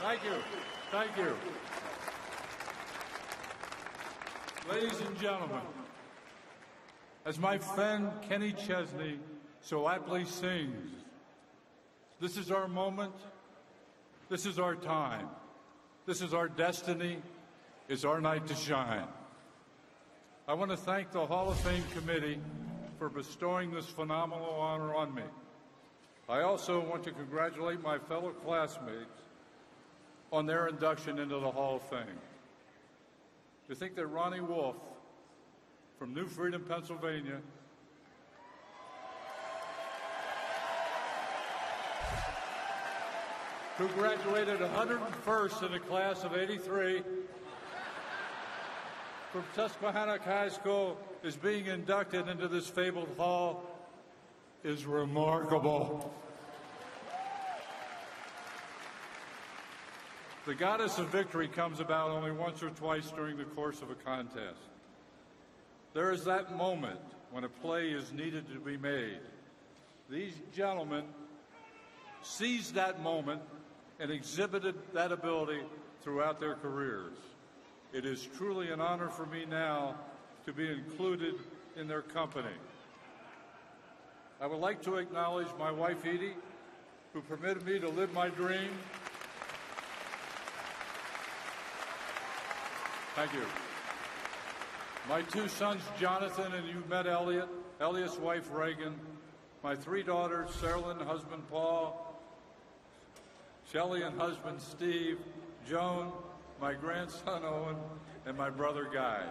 Thank you. Thank you. Ladies and gentlemen, as my friend Kenny Chesney so aptly sings, this is our moment, this is our time, this is our destiny, it's our night to shine. I want to thank the Hall of Fame committee for bestowing this phenomenal honor on me. I also want to congratulate my fellow classmates on their induction into the Hall of Fame. To think that Ronnie Wolf from New Freedom, Pennsylvania, who graduated 101st in the class of '83 from Susquehannock High School, is being inducted into this fabled hall is remarkable. The goddess of victory comes about only once or twice during the course of a contest. There is that moment when a play is needed to be made. These gentlemen seized that moment and exhibited that ability throughout their careers. It is truly an honor for me now to be included in their company. I would like to acknowledge my wife, Edie, who permitted me to live my dream. Thank you. My two sons, Jonathan, and you met Elliot, Elliot's wife, Reagan, my three daughters, Sarah and husband, Paul, Shelley and husband, Steve, Joan, my grandson, Owen, and my brother, Guy.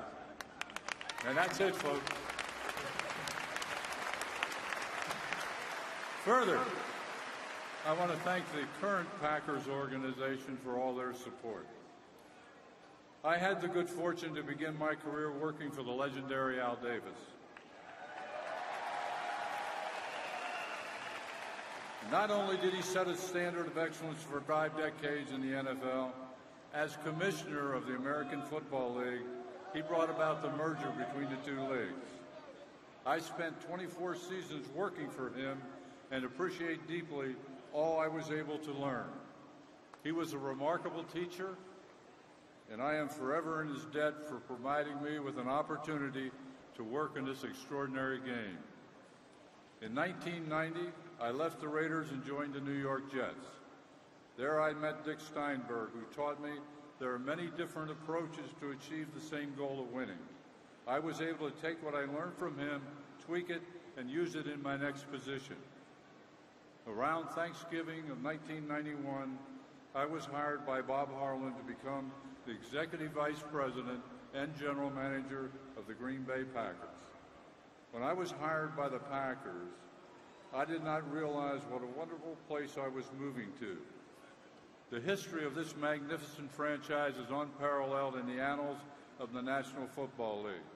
And that's it, folks. Further, I want to thank the current Packers organization for all their support. I had the good fortune to begin my career working for the legendary Al Davis. Not only did he set a standard of excellence for 5 decades in the NFL, as commissioner of the American Football League, he brought about the merger between the two leagues. I spent 24 seasons working for him and appreciate deeply all I was able to learn. He was a remarkable teacher, and I am forever in his debt for providing me with an opportunity to work in this extraordinary game. In 1990, I left the Raiders and joined the New York Jets. There I met Dick Steinberg, who taught me there are many different approaches to achieve the same goal of winning. I was able to take what I learned from him, tweak it, and use it in my next position. Around Thanksgiving of 1991, I was hired by Bob Harlan to become the Executive Vice President and General Manager of the Green Bay Packers. When I was hired by the Packers, I did not realize what a wonderful place I was moving to. The history of this magnificent franchise is unparalleled in the annals of the National Football League.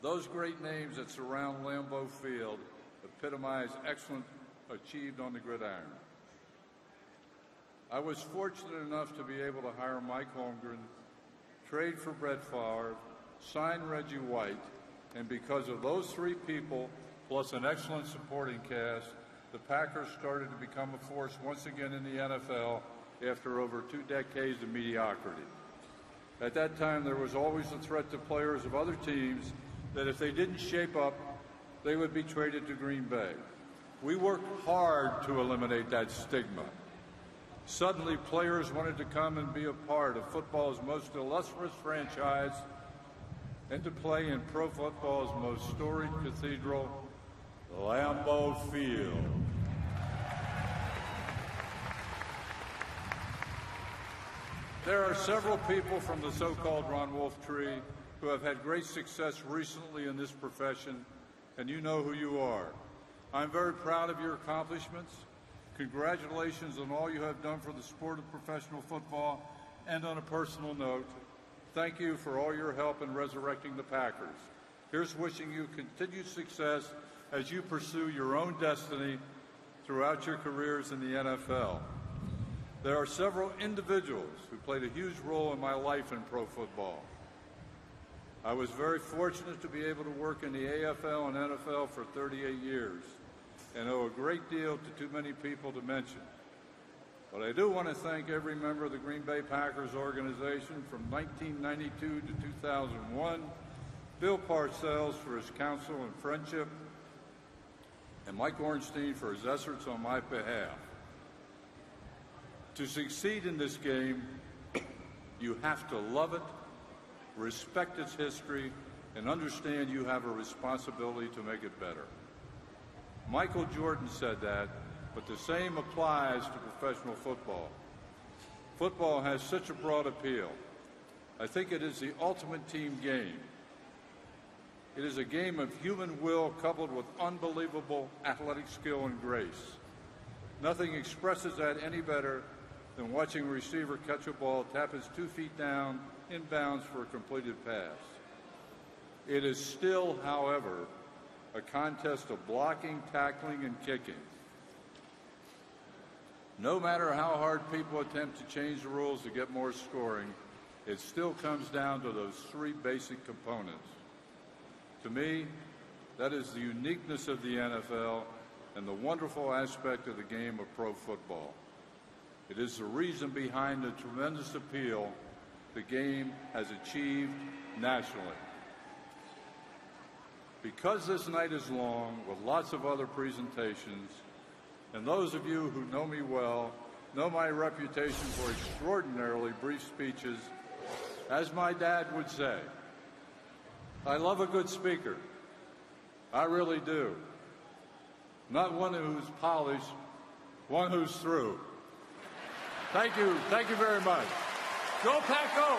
Those great names that surround Lambeau Field epitomize excellence achieved on the gridiron. I was fortunate enough to be able to hire Mike Holmgren, trade for Brett Favre, sign Reggie White, and because of those three people, plus an excellent supporting cast, the Packers started to become a force once again in the NFL after over 2 decades of mediocrity. At that time, there was always the threat to players of other teams that if they didn't shape up, they would be traded to Green Bay. We worked hard to eliminate that stigma. Suddenly, players wanted to come and be a part of football's most illustrious franchise and to play in pro football's most storied cathedral, Lambeau Field. There are several people from the so-called Ron Wolf tree who have had great success recently in this profession, and you know who you are. I'm very proud of your accomplishments. Congratulations on all you have done for the sport of professional football, and on a personal note, thank you for all your help in resurrecting the Packers. Here's wishing you continued success as you pursue your own destiny throughout your careers in the NFL. There are several individuals who played a huge role in my life in pro football. I was very fortunate to be able to work in the AFL and NFL for 38 years and owe a great deal to too many people to mention. But I do want to thank every member of the Green Bay Packers organization from 1992 to 2001, Bill Parcells for his counsel and friendship, and Mike Ornstein for his efforts on my behalf. To succeed in this game, you have to love it, respect its history, and understand you have a responsibility to make it better. Michael Jordan said that, but the same applies to professional football. Football has such a broad appeal. I think it is the ultimate team game. It is a game of human will coupled with unbelievable athletic skill and grace. Nothing expresses that any better than watching a receiver catch a ball, tap his 2 feet down, inbounds for a completed pass. It is still, however, a contest of blocking, tackling, and kicking. No matter how hard people attempt to change the rules to get more scoring, it still comes down to those 3 basic components. To me, that is the uniqueness of the NFL and the wonderful aspect of the game of pro football. It is the reason behind the tremendous appeal the game has achieved nationally. Because this night is long, with lots of other presentations, and those of you who know me well know my reputation for extraordinarily brief speeches, as my dad would say, I love a good speaker. I really do. Not one who's polished, one who's through. Thank you very much. Go Pack Go!